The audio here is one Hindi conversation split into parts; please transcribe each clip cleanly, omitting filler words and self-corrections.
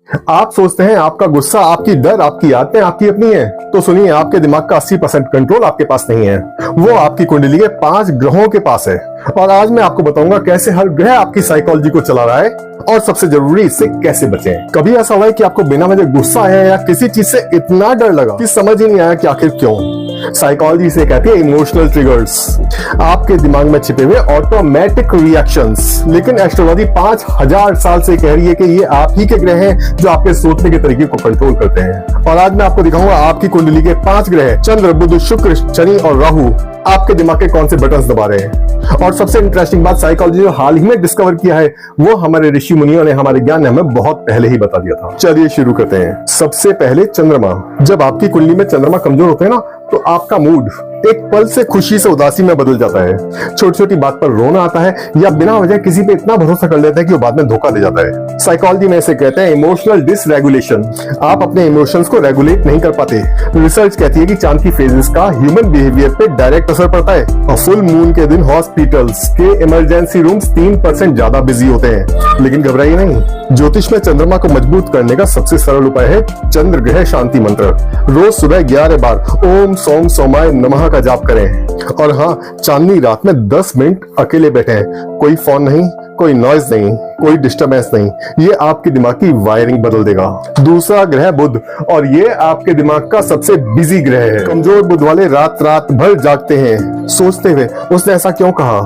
आप सोचते हैं आपका गुस्सा, आपकी डर, आपकी आदतें आपकी अपनी है, तो सुनिए, आपके दिमाग का 80% कंट्रोल आपके पास नहीं है, वो आपकी कुंडली के 5 ग्रहों के पास है। और आज मैं आपको बताऊंगा कैसे हर ग्रह आपकी साइकोलॉजी को चला रहा है और सबसे जरूरी, इससे कैसे बचें। कभी ऐसा हुआ है कि आपको बिना वजह गुस्सा आया या किसी चीज से इतना डर लगा कि समझ ही नहीं आया कि आखिर क्यों? साइकोलॉजी से कहती है इमोशनल ट्रिगर्स, आपके दिमाग में छिपे हुए ऑटोमेटिक रिएक्शंस। लेकिन एस्ट्रोलॉजी 5000 साल से कह रही है कि ये आप ही के ग्रह हैं जो आपके सोचने के तरीके को कंट्रोल करते हैं। और आज मैं आपको दिखाऊंगा आपकी कुंडली के 5 ग्रह चंद्र, बुध, शुक्र, शनि और राहु आपके दिमाग के कौन से बटन्स दबा रहे हैं। और सबसे इंटरेस्टिंग बात, साइकोलॉजी जो हाल ही में डिस्कवर किया है वो हमारे ऋषि मुनियों ने, हमारे ज्ञान ने हमें बहुत पहले ही बता दिया था। चलिए शुरू करते हैं। सबसे पहले चंद्रमा। जब आपकी कुंडली में चंद्रमा कमजोर होते हैं ना, तो आपका मूड एक पल से खुशी से उदासी में बदल जाता है। छोटी छोटी बात पर रोना आता है या बिना वजह किसी पे इतना भरोसा कर लेता है कि वो बाद में धोखा दे जाता है। साइकोलॉजी में इसे कहते हैं इमोशनल डिसरेगुलेशन। आप अपने इमोशंस को रेगुलेट नहीं कर पाते। रिसर्च कहती है कि चांद की फेजेस का ह्यूमन बिहेवियर पे डायरेक्ट असर पड़ता है। और फुल मून के दिन हॉस्पिटल्स के इमरजेंसी रूम्स 3% ज्यादा बिजी होते हैं। लेकिन घबराइए नहीं, ज्योतिष में चंद्रमा को मजबूत करने का सबसे सरल उपाय है चंद्र ग्रह शांति मंत्र। रोज सुबह 11 बार ओम सोम सोमाय नमः का जाप करें। और हाँ, चांदनी रात में 10 मिनट अकेले बैठे, कोई फोन नहीं, कोई नॉइज नहीं, कोई डिस्टरबेंस नहीं। ये आपके दिमाग की वायरिंग बदल देगा। दूसरा ग्रह बुध, और ये आपके दिमाग का सबसे बिजी ग्रह है। कमजोर बुध वाले रात रात भर जागते हैं, सोचते हुए उसने ऐसा क्यों कहा,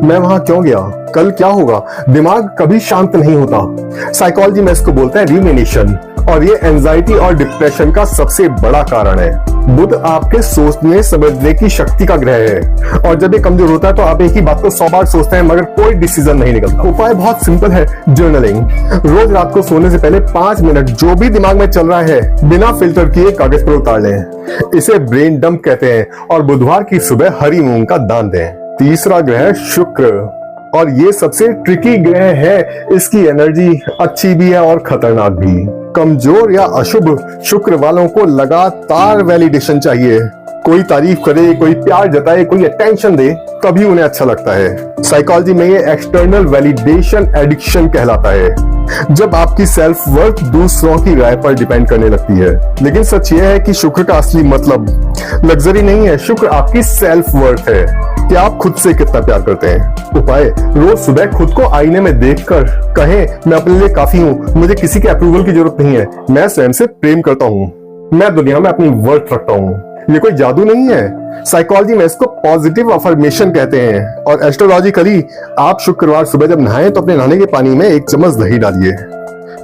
मैं वहां क्यों गया, कल क्या होगा। दिमाग कभी शांत नहीं होता। साइकोलॉजी में इसको बोलते हैं रिमिनेशन, और ये एंजाइटी और डिप्रेशन का सबसे बड़ा कारण है। बुध आपके सोचने समझने की शक्ति का ग्रह है, और जब ये कमजोर होता है तो आप एक ही बात को 100 बार सोचते हैं मगर कोई डिसीजन नहीं निकलता। उपाय बहुत सिंपल है, जर्नलिंग। रोज रात को सोने से पहले 5 मिनट जो भी दिमाग में चल रहा है बिना फिल्टर किए कागज पर उतार लें। इसे ब्रेन डंप कहते हैं। और बुधवार की सुबह हरी मूंग का दान दें। तीसरा ग्रह शुक्र, और ये सबसे ट्रिकी ग्रह है। इसकी एनर्जी अच्छी भी है और खतरनाक भी। कमजोर या अशुभ शुक्र वालों को लगातार वैलिडेशन चाहिए। कोई तारीफ करे, कोई प्यार जताए, कोई अटेंशन दे, तभी उन्हें अच्छा लगता है। साइकोलॉजी में ये एक्सटर्नल वैलिडेशन एडिक्शन कहलाता है, जब आपकी सेल्फ वर्थ दूसरों की राय पर डिपेंड करने लगती है। लेकिन सच ये है कि शुक्र का असली मतलब लग्जरी नहीं है, शुक्र आपकी सेल्फ वर्थ है कि आप खुद से कितना प्यार करते हैं। उपाय, रोज सुबह खुद को आईने में देखकर कहें, मैं अपने लिए काफी हूँ, मुझे किसी के अप्रूवल की जरूरत नहीं है, मैं स्वयं से प्रेम करता हूँ, मैं दुनिया में अपनी वर्थ रखता हूँ। ये कोई जादू नहीं है। साइकोलॉजी में इसको पॉजिटिव अफर्मेशन कहते हैं। और एस्ट्रोलॉजिकली आप शुक्रवार सुबह जब नहाएं तो अपने नहाने के पानी में 1 चम्मच दही डालिए,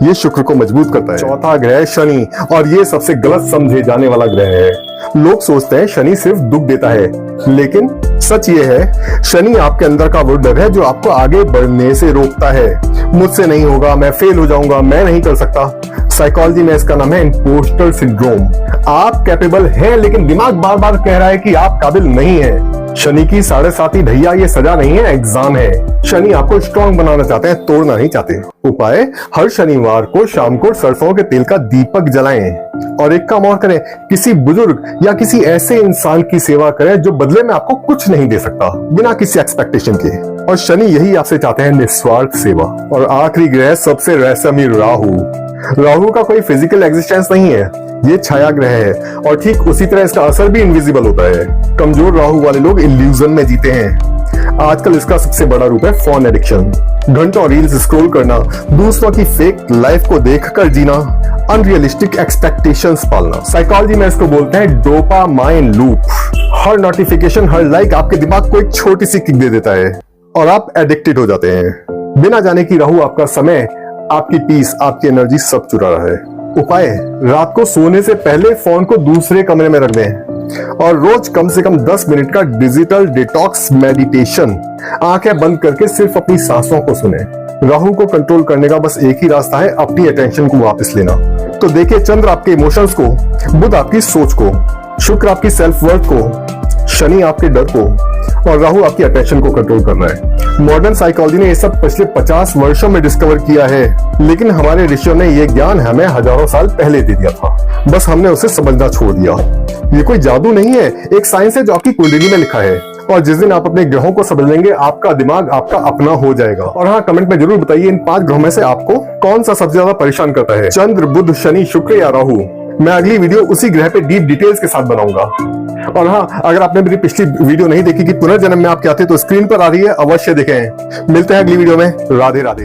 ये शुक्र को मजबूत करता है। चौथा ग्रह शनि, और ये सबसे गलत समझे जाने वाला ग्रह है। लोग सोचते हैं शनि सिर्फ दुख देता है, लेकिन सच ये है शनि आपके अंदर का वो डर है जो आपको आगे बढ़ने से रोकता है। मुझसे नहीं होगा, मैं फेल हो जाऊंगा, मैं नहीं कर सकता। साइकोलॉजी में इसका नाम है इम्पोस्टर सिंड्रोम। आप कैपेबल हैं लेकिन दिमाग बार बार कह रहा है कि आप काबिल नहीं है। शनि की 7.5 भैया, ये सजा नहीं है, एग्जाम है। शनि आपको स्ट्रॉन्ग बनाना चाहते हैं, तोड़ना नहीं चाहते। उपाय, हर शनिवार को शाम को सरसों के तेल का दीपक जलाएं। और एक काम और करें, किसी बुजुर्ग या किसी ऐसे इंसान की सेवा करें जो बदले में आपको कुछ नहीं दे सकता, बिना किसी एक्सपेक्टेशन के। और शनि यही आपसे चाहते हैं, निस्वार्थ सेवा। और आखिरी ग्रह सबसे रहस्यमयी राहु। राहु का कोई फिजिकल एग्जिस्टेंस नहीं है, ये छाया ग्रह है, और ठीक उसी तरह इसका असर भी इनविजिबल होता है। कमजोर राहु वाले लोग इल्यूजन में जीते हैं। आजकल इसका सबसे बड़ा रूप है फोन एडिक्शन। घंटों रील्स स्क्रॉल करना, दूसरों की फेक लाइफ को देखकर जीना, अनरियलिस्टिक एक्सपेक्टेशंस पालना। साइकोलॉजी में इसको बोलते हैं डोपामाइन लूप। हर नोटिफिकेशन, हर लाइक आपके दिमाग को एक छोटी सी किक दे देता है और आप एडिक्टेड हो जाते हैं, बिना जाने कि राहु आपका समय, आपकी पीस, आपकी एनर्जी सब चुरा रहा है। उपाय, रात को सोने से पहले फोन को दूसरे कमरे में रख दें और रोज कम से कम 10 मिनट का डिजिटल डिटॉक्स मेडिटेशन, आंखें बंद करके सिर्फ अपनी सांसों को सुने। राहु को कंट्रोल करने का बस एक ही रास्ता है, अपनी अटेंशन को वापस लेना। तो देखिए, चंद्र आपके इमोशंस को, बुध आपकी सोच को, शुक्र आपकी सेल्फ वर्थ को, शनि आपके डर को, और राहु आपकी अटेंशन को कंट्रोल कर रहा है। मॉडर्न साइकोलॉजी ने ये सब पिछले 50 वर्षों में डिस्कवर किया है, लेकिन हमारे ऋषियों ने ये ज्ञान हमें हजारों साल पहले दे दिया था, बस हमने उसे समझना छोड़ दिया। ये कोई जादू नहीं है, एक साइंस है जो आपकी कुंडली में लिखा है। और जिस दिन आप अपने ग्रहों को समझ लेंगे आपका दिमाग आपका अपना हो जाएगा। और हाँ, कमेंट में जरूर बताइए इन 5 ग्रहों में से आपको कौन सा सबसे ज्यादा परेशान करता है, चंद्र, बुध, शनि, शुक्र या राहु। मैं अगली वीडियो उसी ग्रह पे डीप डिटेल्स के साथ बनाऊंगा। और हाँ, अगर आपने मेरी पिछली वीडियो नहीं देखी कि पुनर्जन्म में आप क्या थे, तो स्क्रीन पर आ रही है, अवश्य देखें। मिलते हैं अगली वीडियो में। राधे राधे।